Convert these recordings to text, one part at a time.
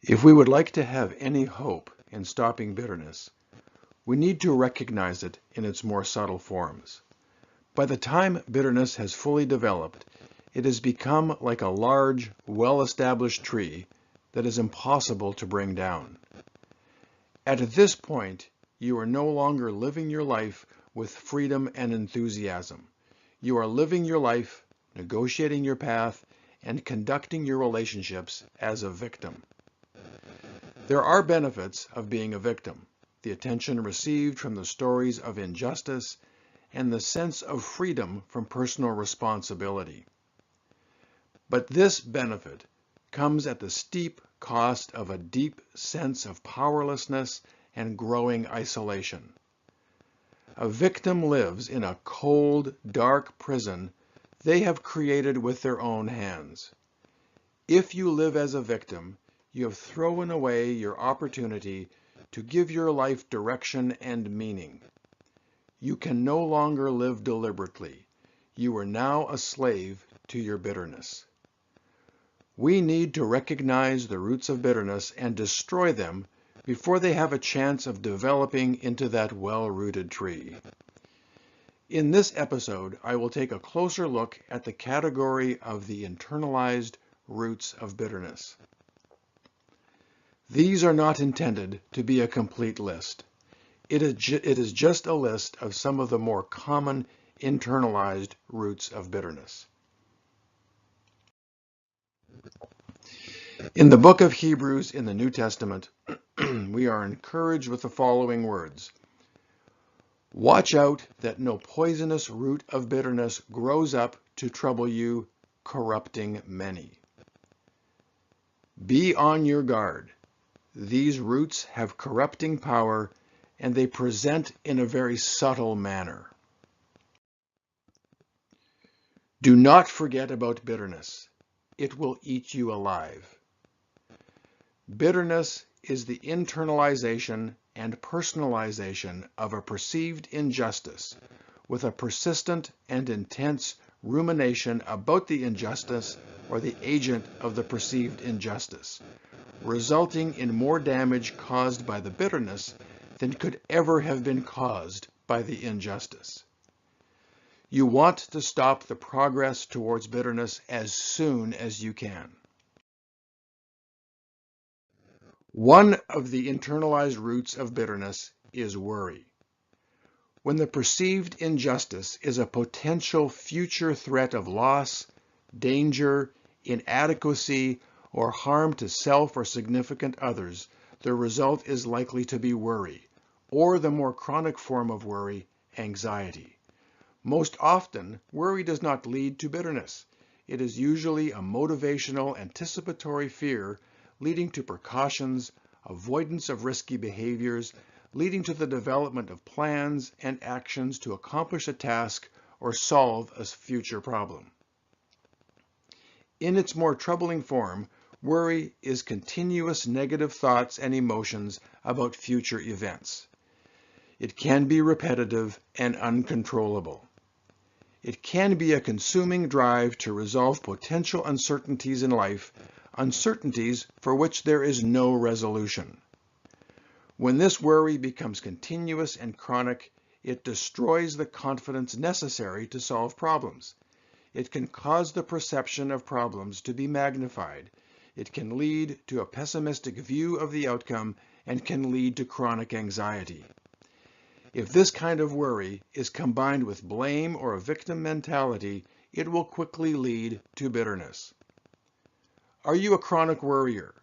If we would like to have any hope in stopping bitterness, we need to recognize it in its more subtle forms. By the time bitterness has fully developed, it has become like a large, well-established tree that is impossible to bring down. At this point, you are no longer living your life with freedom and enthusiasm. You are living your life, negotiating your path, and conducting your relationships as a victim. There are benefits of being a victim: the attention received from the stories of injustice, and the sense of freedom from personal responsibility. But this benefit comes at the steep cost of a deep sense of powerlessness and growing isolation. A victim lives in a cold, dark prison they have created with their own hands. If you live as a victim, you have thrown away your opportunity to give your life direction and meaning. You can no longer live deliberately. You are now a slave to your bitterness. We need to recognize the roots of bitterness and destroy them before they have a chance of developing into that well-rooted tree. In this episode, I will take a closer look at the category of the internalized roots of bitterness. These are not intended to be a complete list. It is just a list of some of the more common internalized roots of bitterness. In the book of Hebrews in the New Testament, we are encouraged with the following words: "Watch out that no poisonous root of bitterness grows up to trouble you, corrupting many." Be on your guard. These roots have corrupting power, and they present in a very subtle manner. Do not forget about bitterness. It will eat you alive. Bitterness is the internalization and personalization of a perceived injustice, with a persistent and intense rumination about the injustice or the agent of the perceived injustice, resulting in more damage caused by the bitterness than could ever have been caused by the injustice. You want to stop the progress towards bitterness as soon as you can. One of the internalized roots of bitterness is worry. When the perceived injustice is a potential future threat of loss, danger, inadequacy, or harm to self or significant others, the result is likely to be worry, or the more chronic form of worry, anxiety. Most often, worry does not lead to bitterness. It is usually a motivational, anticipatory fear leading to precautions, avoidance of risky behaviors, leading to the development of plans and actions to accomplish a task or solve a future problem. In its more troubling form, worry is continuous negative thoughts and emotions about future events. It can be repetitive and uncontrollable. It can be a consuming drive to resolve potential uncertainties in life, uncertainties for which there is no resolution. When this worry becomes continuous and chronic, it destroys the confidence necessary to solve problems. It can cause the perception of problems to be magnified. It can lead to a pessimistic view of the outcome and can lead to chronic anxiety. If this kind of worry is combined with blame or a victim mentality, it will quickly lead to bitterness. Are you a chronic worrier?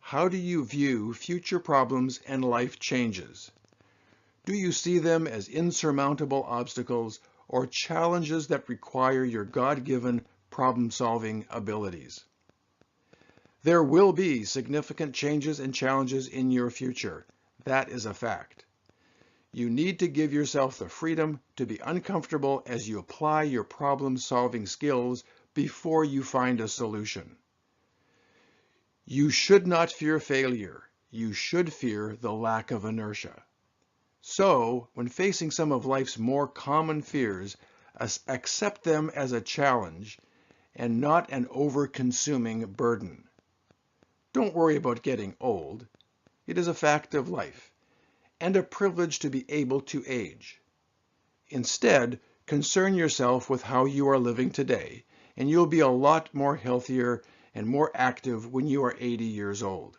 How do you view future problems and life changes? Do you see them as insurmountable obstacles or challenges that require your God-given problem-solving abilities? There will be significant changes and challenges in your future. That is a fact. You need to give yourself the freedom to be uncomfortable as you apply your problem-solving skills before you find a solution. You should not fear failure. You should fear the lack of inertia. So, when facing some of life's more common fears, accept them as a challenge and not an over-consuming burden. Don't worry about getting old. It is a fact of life, and a privilege to be able to age. Instead, concern yourself with how you are living today, and you'll be a lot more healthier and more active when you are 80 years old.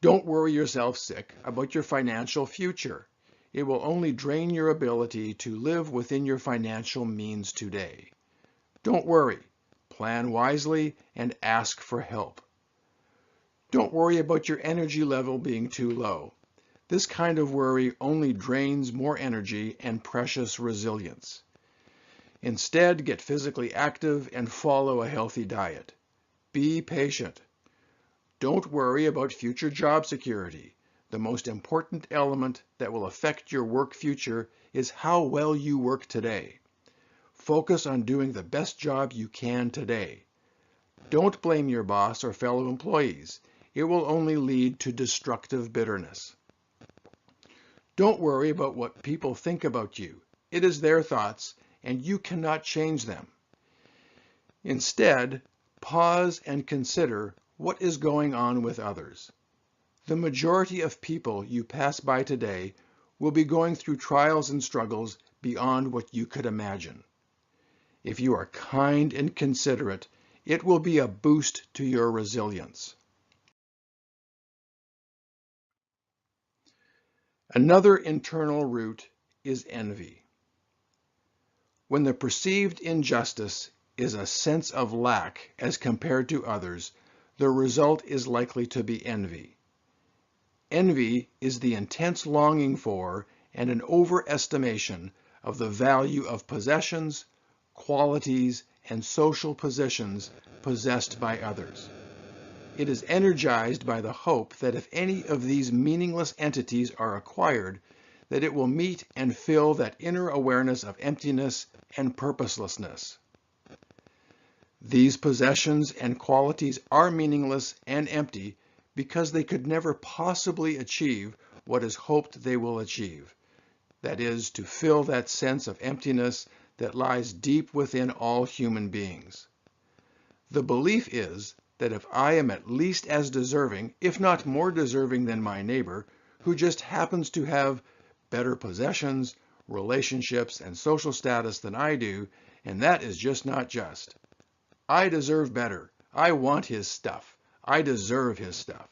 Don't worry yourself sick about your financial future. It will only drain your ability to live within your financial means today. Don't worry. Plan wisely and ask for help. Don't worry about your energy level being too low. This kind of worry only drains more energy and precious resilience. Instead, get physically active and follow a healthy diet. Be patient. Don't worry about future job security. The most important element that will affect your work future is how well you work today. Focus on doing the best job you can today. Don't blame your boss or fellow employees. It will only lead to destructive bitterness. Don't worry about what people think about you. It is their thoughts, and you cannot change them. Instead, pause and consider what is going on with others. The majority of people you pass by today will be going through trials and struggles beyond what you could imagine. If you are kind and considerate, it will be a boost to your resilience. Another internal root is envy. When the perceived injustice is a sense of lack as compared to others, the result is likely to be envy. Envy is the intense longing for and an overestimation of the value of possessions, qualities, and social positions possessed by others. It is energized by the hope that if any of these meaningless entities are acquired, that it will meet and fill that inner awareness of emptiness and purposelessness. These possessions and qualities are meaningless and empty because they could never possibly achieve what is hoped they will achieve. That is, to fill that sense of emptiness that lies deep within all human beings. The belief is that if I am at least as deserving, if not more deserving than my neighbor, who just happens to have better possessions, relationships, and social status than I do, and that is just not just. I deserve better. I want his stuff. I deserve his stuff.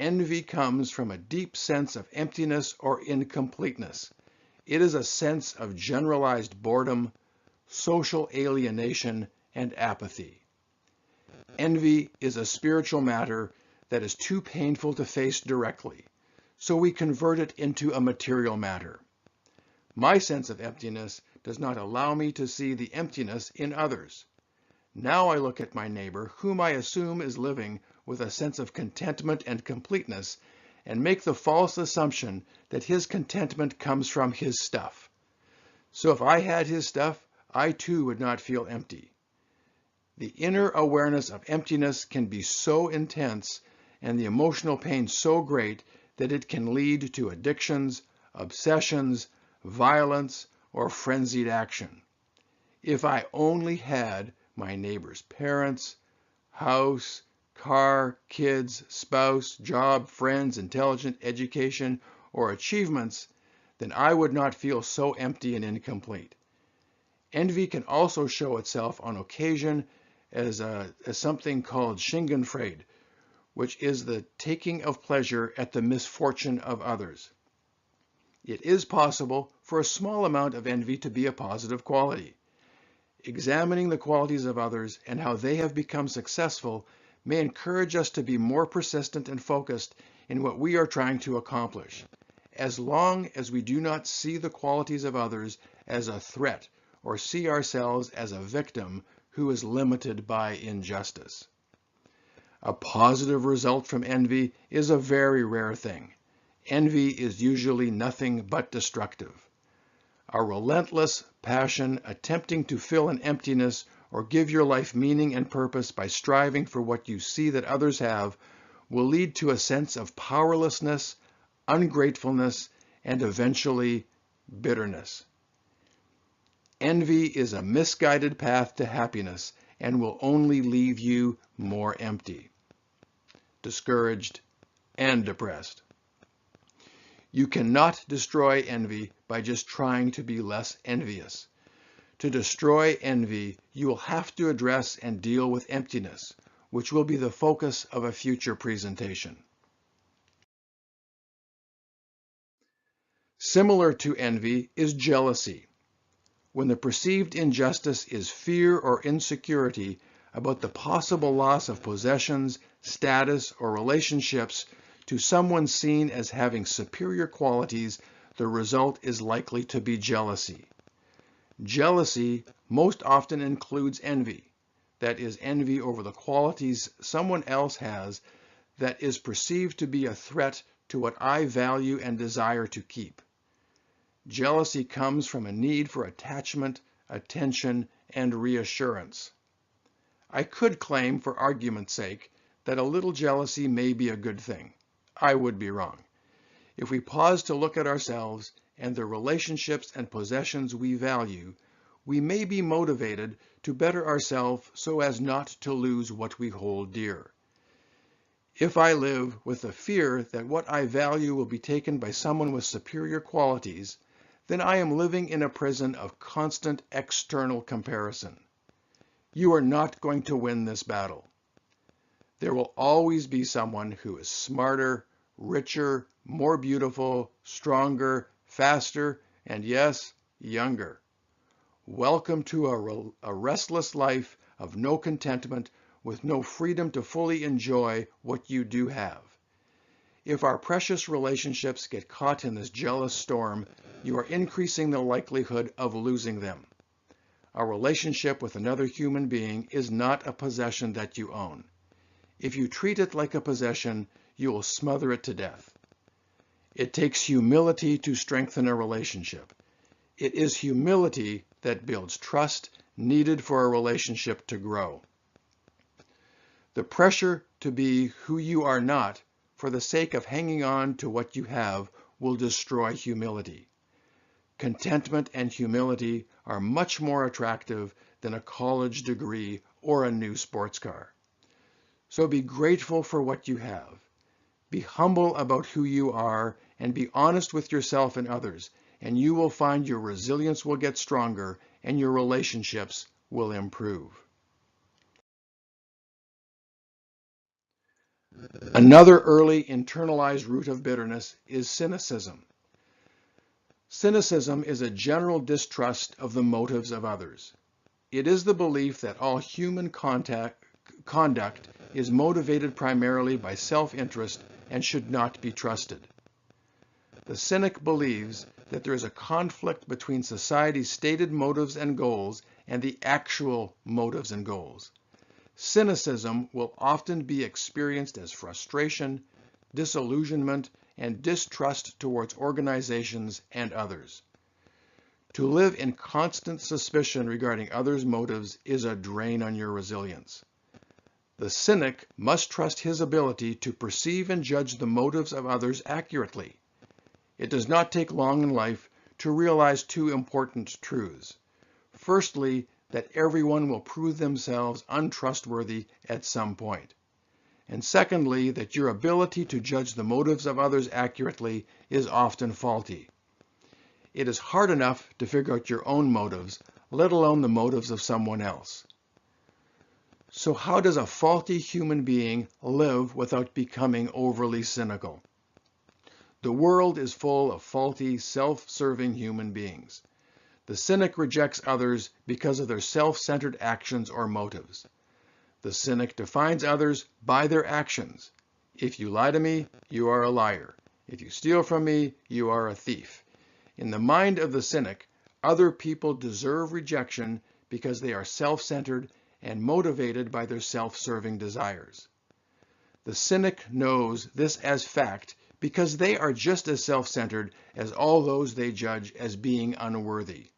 Envy comes from a deep sense of emptiness or incompleteness. It is a sense of generalized boredom, social alienation, and apathy. Envy is a spiritual matter that is too painful to face directly, so we convert it into a material matter. My sense of emptiness does not allow me to see the emptiness in others. Now I look at my neighbor, whom I assume is living with a sense of contentment and completeness, and make the false assumption that his contentment comes from his stuff. So if I had his stuff, I too would not feel empty. The inner awareness of emptiness can be so intense and the emotional pain so great that it can lead to addictions, obsessions, violence, or frenzied action. If I only had my neighbor's parents, house, car, kids, spouse, job, friends, intelligent education, or achievements, then I would not feel so empty and incomplete. Envy can also show itself on occasion as something called Schadenfreude, which is the taking of pleasure at the misfortune of others. It is possible for a small amount of envy to be a positive quality. Examining the qualities of others and how they have become successful may encourage us to be more persistent and focused in what we are trying to accomplish, as long as we do not see the qualities of others as a threat or see ourselves as a victim who is limited by injustice. A positive result from envy is a very rare thing. Envy is usually nothing but destructive. A relentless passion attempting to fill an emptiness or give your life meaning and purpose by striving for what you see that others have will lead to a sense of powerlessness, ungratefulness, and eventually bitterness. Envy is a misguided path to happiness and will only leave you more empty, discouraged, and depressed. You cannot destroy envy by just trying to be less envious. To destroy envy, you will have to address and deal with emptiness, which will be the focus of a future presentation. Similar to envy is jealousy, when the perceived injustice is fear or insecurity about the possible loss of possessions, status, or relationships to someone seen as having superior qualities. The result is likely to be jealousy. Jealousy most often includes envy, that is, envy over the qualities someone else has that is perceived to be a threat to what I value and desire to keep. Jealousy comes from a need for attachment, attention, and reassurance. I could claim, for argument's sake, that a little jealousy may be a good thing. I would be wrong. If we pause to look at ourselves and the relationships and possessions we value, we may be motivated to better ourselves so as not to lose what we hold dear. If I live with the fear that what I value will be taken by someone with superior qualities, then I am living in a prison of constant external comparison. You are not going to win this battle. There will always be someone who is smarter, richer, more beautiful, stronger, faster, and yes, younger. Welcome to a restless life of no contentment, with no freedom to fully enjoy what you do have. If our precious relationships get caught in this jealous storm, you are increasing the likelihood of losing them. A relationship with another human being is not a possession that you own. If you treat it like a possession, you will smother it to death. It takes humility to strengthen a relationship. It is humility that builds trust needed for a relationship to grow. The pressure to be who you are not for the sake of hanging on to what you have will destroy humility. Contentment and humility are much more attractive than a college degree or a new sports car. So be grateful for what you have. Be humble about who you are and be honest with yourself and others, and you will find your resilience will get stronger and your relationships will improve. Another early internalized root of bitterness is cynicism. Cynicism is a general distrust of the motives of others. It is the belief that all human conduct is motivated primarily by self-interest and should not be trusted. The cynic believes that there is a conflict between society's stated motives and goals and the actual motives and goals. Cynicism will often be experienced as frustration, disillusionment, and distrust towards organizations and others. To live in constant suspicion regarding others' motives is a drain on your resilience. The cynic must trust his ability to perceive and judge the motives of others accurately. It does not take long in life to realize two important truths. Firstly, that everyone will prove themselves untrustworthy at some point. And secondly, that your ability to judge the motives of others accurately is often faulty. It is hard enough to figure out your own motives, let alone the motives of someone else. So how does a faulty human being live without becoming overly cynical? The world is full of faulty, self-serving human beings. The cynic rejects others because of their self-centered actions or motives. The cynic defines others by their actions. If you lie to me, you are a liar. If you steal from me, you are a thief. In the mind of the cynic, other people deserve rejection because they are self-centered and motivated by their self-serving desires. The cynic knows this as fact because they are just as self-centered as all those they judge as being unworthy.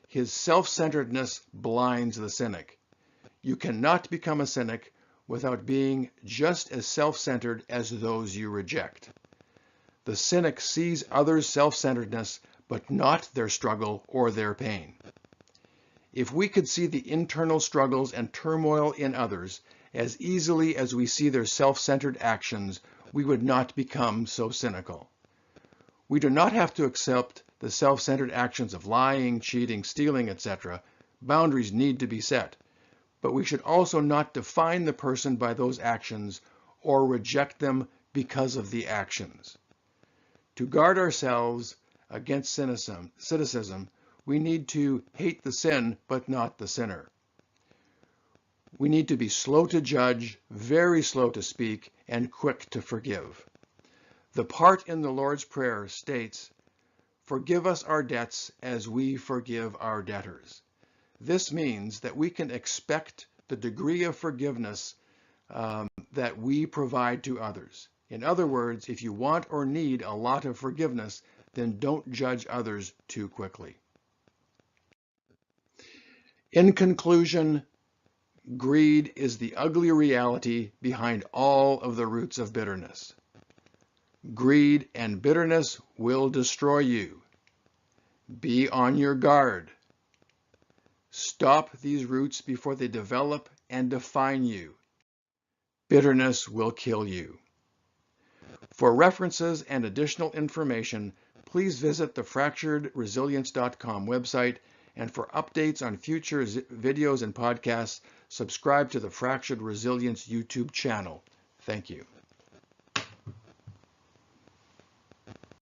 His self-centeredness blinds the cynic. You cannot become a cynic without being just as self-centered as those you reject. The cynic sees others' self-centeredness, but not their struggle or their pain. If we could see the internal struggles and turmoil in others as easily as we see their self-centered actions, we would not become so cynical. We do not have to accept the self-centered actions of lying, cheating, stealing, etc. Boundaries need to be set. But we should also not define the person by those actions or reject them because of the actions. To guard ourselves against cynicism, we need to hate the sin but not the sinner. We need to be slow to judge, very slow to speak, and quick to forgive. The part in the Lord's Prayer states, "Forgive us our debts as we forgive our debtors." This means that we can expect the degree of forgiveness that we provide to others. In other words, if you want or need a lot of forgiveness, then don't judge others too quickly. In conclusion, greed is the ugly reality behind all of the roots of bitterness. Greed and bitterness will destroy you. Be on your guard. Stop these roots before they develop and define you. Bitterness will kill you. For references and additional information, please visit the fracturedresilience.com website, and for updates on future videos and podcasts, subscribe to the Fractured Resilience YouTube channel. Thank you.